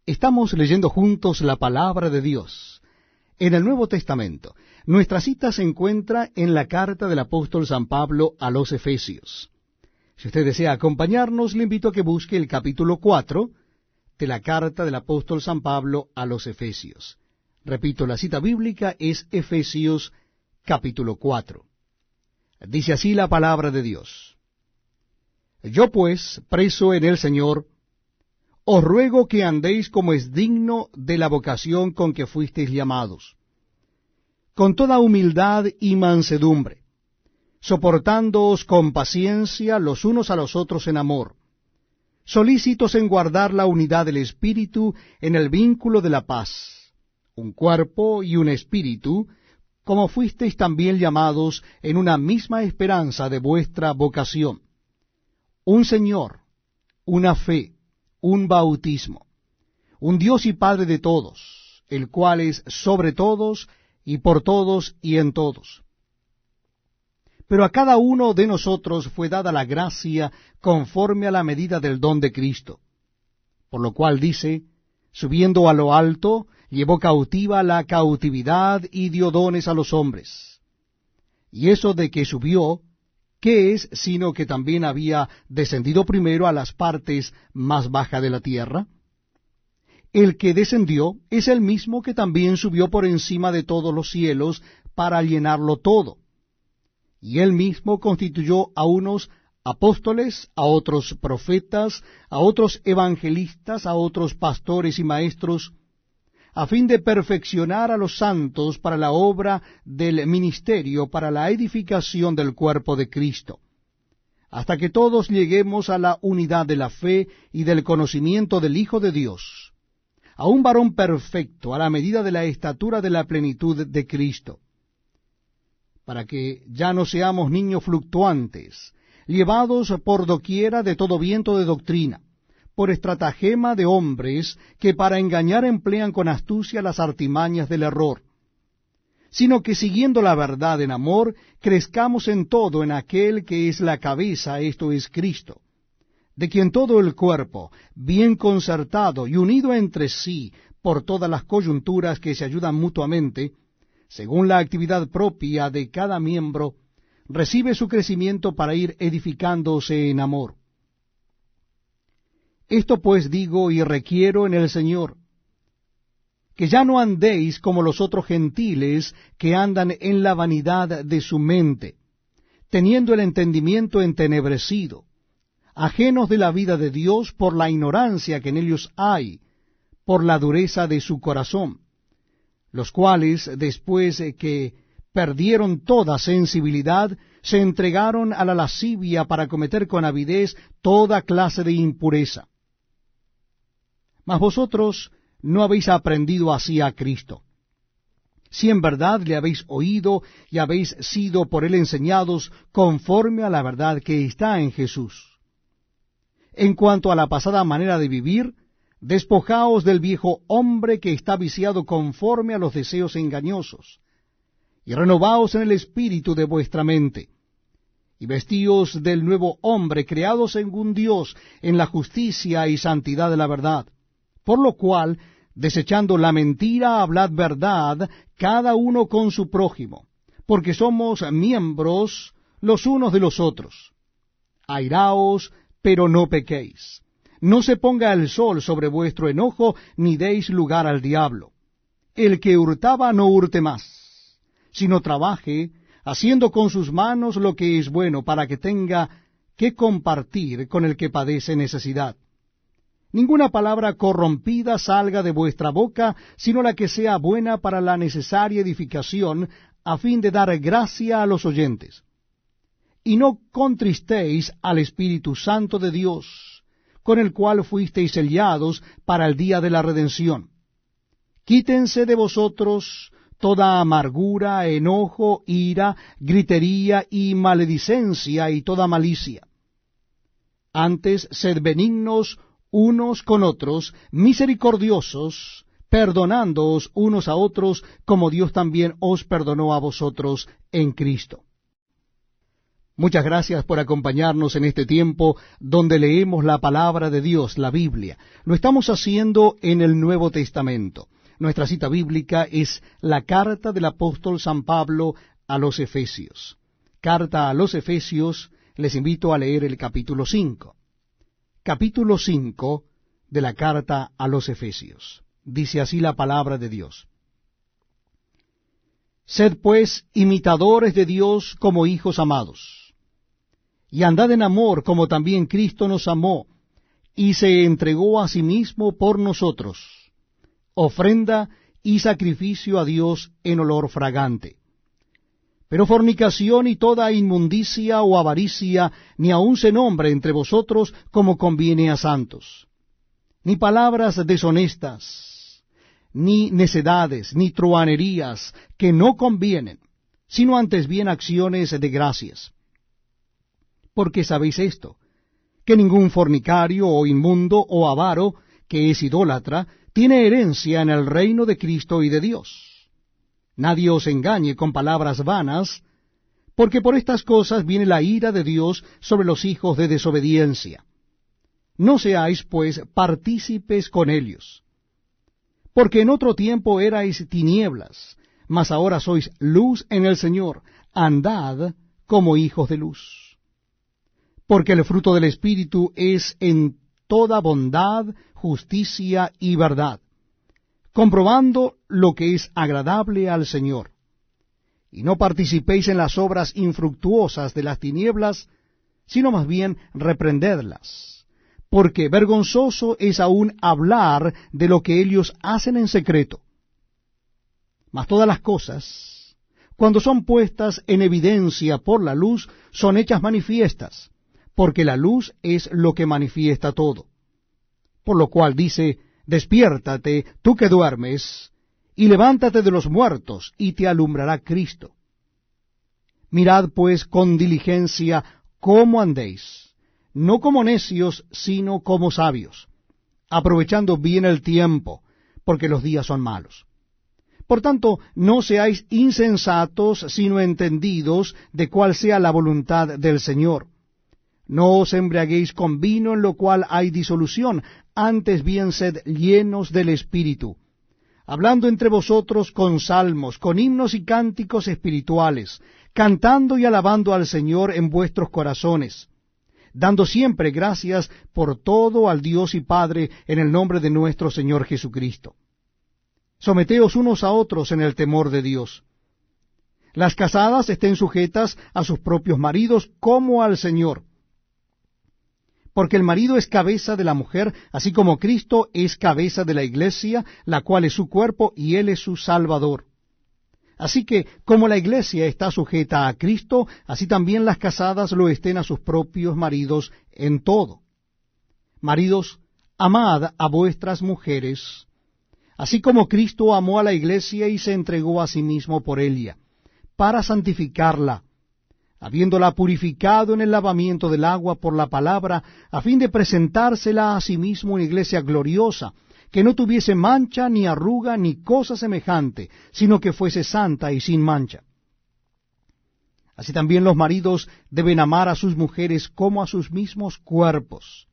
Estamos leyendo juntos la palabra de Dios. En el Nuevo Testamento, nuestra cita se encuentra en la carta del apóstol San Pablo a los Efesios. Si usted desea acompañarnos, le invito a que busque el capítulo 4 de la carta del apóstol San Pablo a los Efesios. Repito, la cita bíblica es Efesios capítulo 4. Dice así la palabra de Dios. Yo pues, preso en el Señor, os ruego que andéis como es digno de la vocación con que fuisteis llamados, con toda humildad y mansedumbre, soportándoos con paciencia los unos a los otros en amor, solícitos en guardar la unidad del Espíritu en el vínculo de la paz, un cuerpo y un espíritu, como fuisteis también llamados en una misma esperanza de vuestra vocación, un Señor, una fe, un bautismo, un Dios y Padre de todos, el cual es sobre todos y por todos y en todos. Pero a cada uno de nosotros fue dada la gracia conforme a la medida del don de Cristo. Por lo cual dice, subiendo a lo alto, llevó cautiva la cautividad y dio dones a los hombres. Y eso de que subió, ¿qué es sino que también había descendido primero a las partes más bajas de la tierra? El que descendió es el mismo que también subió por encima de todos los cielos para llenarlo todo. Y él mismo constituyó a unos apóstoles, a otros profetas, a otros evangelistas, a otros pastores y maestros, a fin de perfeccionar a los santos para la obra del ministerio, para la edificación del cuerpo de Cristo, hasta que todos lleguemos a la unidad de la fe y del conocimiento del Hijo de Dios, a un varón perfecto, a la medida de la estatura de la plenitud de Cristo, para que ya no seamos niños fluctuantes, llevados por doquiera de todo viento de doctrina, por estratagema de hombres que para engañar emplean con astucia las artimañas del error, sino que siguiendo la verdad en amor, crezcamos en todo en aquel que es la cabeza, esto es Cristo, de quien todo el cuerpo, bien concertado y unido entre sí por todas las coyunturas que se ayudan mutuamente, según la actividad propia de cada miembro, recibe su crecimiento para ir edificándose en amor. Esto pues digo y requiero en el Señor, que ya no andéis como los otros gentiles que andan en la vanidad de su mente, teniendo el entendimiento entenebrecido, ajenos de la vida de Dios por la ignorancia que en ellos hay, por la dureza de su corazón, los cuales, después que perdieron toda sensibilidad, se entregaron a la lascivia para cometer con avidez toda clase de impureza. Mas vosotros no habéis aprendido así a Cristo, si en verdad le habéis oído y habéis sido por él enseñados conforme a la verdad que está en Jesús. En cuanto a la pasada manera de vivir, despojaos del viejo hombre que está viciado conforme a los deseos engañosos, y renovaos en el espíritu de vuestra mente, y vestíos del nuevo hombre creado según Dios en la justicia y santidad de la verdad. Por lo cual, desechando la mentira, hablad verdad, cada uno con su prójimo, porque somos miembros los unos de los otros. Airaos, pero no pequéis. No se ponga el sol sobre vuestro enojo, ni deis lugar al diablo. El que hurtaba no hurte más, sino trabaje, haciendo con sus manos lo que es bueno, para que tenga que compartir con el que padece necesidad. Ninguna palabra corrompida salga de vuestra boca, sino la que sea buena para la necesaria edificación, a fin de dar gracia a los oyentes. Y no contristéis al Espíritu Santo de Dios, con el cual fuisteis sellados para el día de la redención. Quítense de vosotros toda amargura, enojo, ira, gritería y maledicencia y toda malicia. Antes, sed benignos unos con otros, misericordiosos, perdonándoos unos a otros, como Dios también os perdonó a vosotros en Cristo. Muchas gracias por acompañarnos en este tiempo donde leemos la palabra de Dios, la Biblia. Lo estamos haciendo en el Nuevo Testamento. Nuestra cita bíblica es la carta del apóstol San Pablo a los Efesios. Carta a los Efesios, les invito a leer el capítulo 5. Capítulo 5 de la carta a los Efesios. Dice así la palabra de Dios. Sed pues imitadores de Dios como hijos amados, y andad en amor como también Cristo nos amó, y se entregó a sí mismo por nosotros, ofrenda y sacrificio a Dios en olor fragante. Pero fornicación y toda inmundicia o avaricia ni aun se nombre entre vosotros como conviene a santos, ni palabras deshonestas, ni necedades, ni truhanerías que no convienen, sino antes bien acciones de gracias. Porque sabéis esto, que ningún fornicario o inmundo o avaro, que es idólatra, tiene herencia en el reino de Cristo y de Dios. Nadie os engañe con palabras vanas, porque por estas cosas viene la ira de Dios sobre los hijos de desobediencia. No seáis, pues, partícipes con ellos. Porque en otro tiempo erais tinieblas, mas ahora sois luz en el Señor. Andad como hijos de luz. Porque el fruto del Espíritu es en toda bondad, justicia y verdad, comprobando lo que es agradable al Señor. Y no participéis en las obras infructuosas de las tinieblas, sino más bien reprendedlas, porque vergonzoso es aún hablar de lo que ellos hacen en secreto. Mas todas las cosas, cuando son puestas en evidencia por la luz, son hechas manifiestas, porque la luz es lo que manifiesta todo. Por lo cual dice, despiértate, tú que duermes, y levántate de los muertos, y te alumbrará Cristo. Mirad pues con diligencia cómo andéis, no como necios, sino como sabios, aprovechando bien el tiempo, porque los días son malos. Por tanto, no seáis insensatos, sino entendidos de cuál sea la voluntad del Señor. No os embriaguéis con vino en lo cual hay disolución, antes bien sed llenos del Espíritu, hablando entre vosotros con salmos, con himnos y cánticos espirituales, cantando y alabando al Señor en vuestros corazones, dando siempre gracias por todo al Dios y Padre en el nombre de nuestro Señor Jesucristo. Someteos unos a otros en el temor de Dios. Las casadas estén sujetas a sus propios maridos como al Señor, porque el marido es cabeza de la mujer, así como Cristo es cabeza de la iglesia, la cual es su cuerpo, y él es su Salvador. Así que, como la iglesia está sujeta a Cristo, así también las casadas lo estén a sus propios maridos en todo. Maridos, amad a vuestras mujeres, así como Cristo amó a la iglesia y se entregó a sí mismo por ella, para santificarla, habiéndola purificado en el lavamiento del agua por la palabra, a fin de presentársela a sí mismo una iglesia gloriosa, que no tuviese mancha, ni arruga, ni cosa semejante, sino que fuese santa y sin mancha. Así también los maridos deben amar a sus mujeres como a sus mismos cuerpos.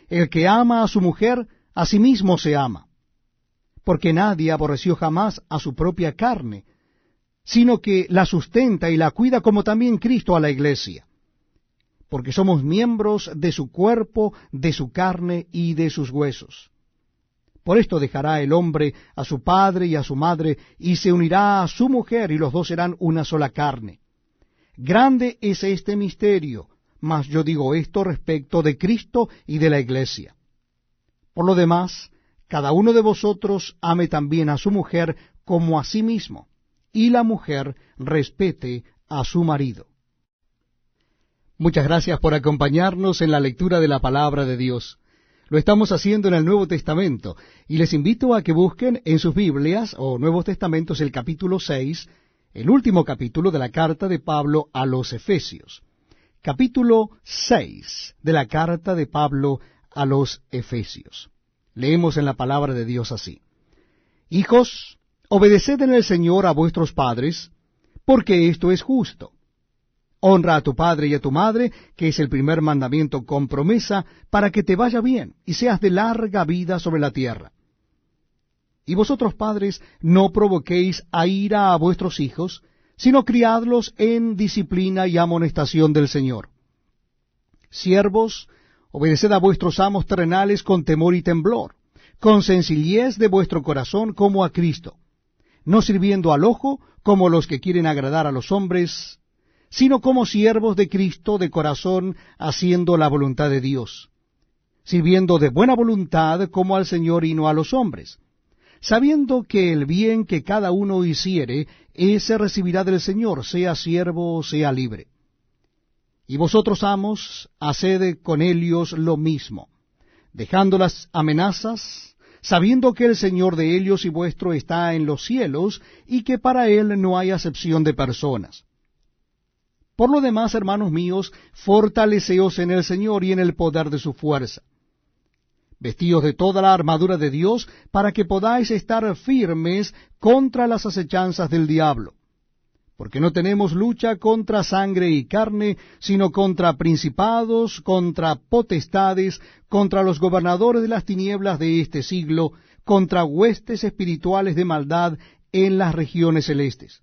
El que ama a su mujer, a sí mismo se ama, porque nadie aborreció jamás a su propia carne, sino que la sustenta y la cuida, como también Cristo a la iglesia, porque somos miembros de su cuerpo, de su carne y de sus huesos. Por esto dejará el hombre a su padre y a su madre, y se unirá a su mujer, y los dos serán una sola carne. Grande es este misterio, mas yo digo esto respecto de Cristo y de la iglesia. Por lo demás, cada uno de vosotros ame también a su mujer como a sí mismo, y la mujer respete a su marido. Muchas gracias por acompañarnos en la lectura de la palabra de Dios. Lo estamos haciendo en el Nuevo Testamento, y les invito a que busquen en sus Biblias o Nuevos Testamentos el capítulo 6, el último capítulo de la carta de Pablo a los Efesios. Capítulo 6 de la carta de Pablo a los Efesios. Leemos en la palabra de Dios así: Hijos, obedeced en el Señor a vuestros padres, porque esto es justo. Honra a tu padre y a tu madre, que es el primer mandamiento con promesa, para que te vaya bien y seas de larga vida sobre la tierra. Y vosotros, padres, no provoquéis a ira a vuestros hijos, sino criadlos en disciplina y amonestación del Señor. Siervos, obedeced a vuestros amos terrenales con temor y temblor, con sencillez de vuestro corazón como a Cristo, no sirviendo al ojo como los que quieren agradar a los hombres, sino como siervos de Cristo de corazón, haciendo la voluntad de Dios, sirviendo de buena voluntad como al Señor y no a los hombres, sabiendo que el bien que cada uno hiciere, ese recibirá del Señor, sea siervo o sea libre. Y vosotros, amos, haced con ellos lo mismo, dejando las amenazas, sabiendo que el Señor de ellos y vuestro está en los cielos, y que para él no hay acepción de personas. Por lo demás, hermanos míos, fortaleceos en el Señor y en el poder de su fuerza. Vestíos de toda la armadura de Dios, para que podáis estar firmes contra las acechanzas del diablo. Porque no tenemos lucha contra sangre y carne, sino contra principados, contra potestades, contra los gobernadores de las tinieblas de este siglo, contra huestes espirituales de maldad en las regiones celestes.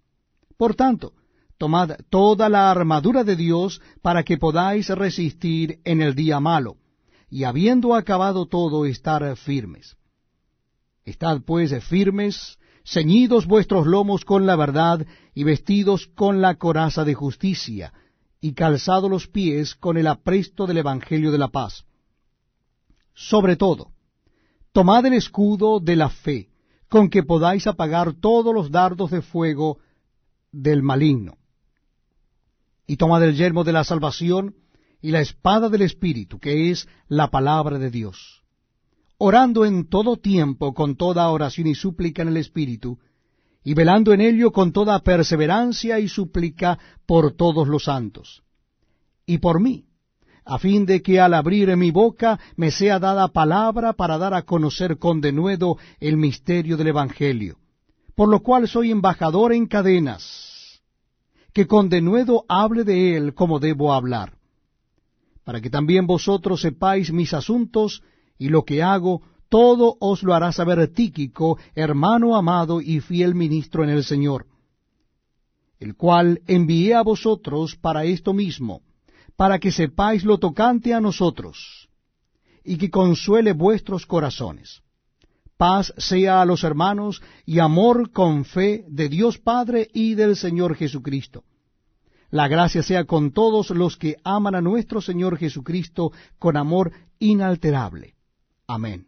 Por tanto, tomad toda la armadura de Dios para que podáis resistir en el día malo, y habiendo acabado todo, estar firmes. Estad pues firmes, ceñidos vuestros lomos con la verdad, y vestidos con la coraza de justicia, y calzados los pies con el apresto del Evangelio de la paz. Sobre todo, tomad el escudo de la fe, con que podáis apagar todos los dardos de fuego del maligno. Y tomad el yelmo de la salvación y la espada del Espíritu, que es la palabra de Dios, orando en todo tiempo con toda oración y súplica en el Espíritu, y velando en ello con toda perseverancia y súplica por todos los santos, y por mí, a fin de que al abrir mi boca me sea dada palabra para dar a conocer con denuedo el misterio del Evangelio, por lo cual soy embajador en cadenas, que con denuedo hable de él como debo hablar, para que también vosotros sepáis mis asuntos y lo que hago, todo os lo hará saber Tíquico, hermano amado y fiel ministro en el Señor, el cual envié a vosotros para esto mismo, para que sepáis lo tocante a nosotros, y que consuele vuestros corazones. Paz sea a los hermanos y amor con fe de Dios Padre y del Señor Jesucristo. La gracia sea con todos los que aman a nuestro Señor Jesucristo con amor inalterable. Amén.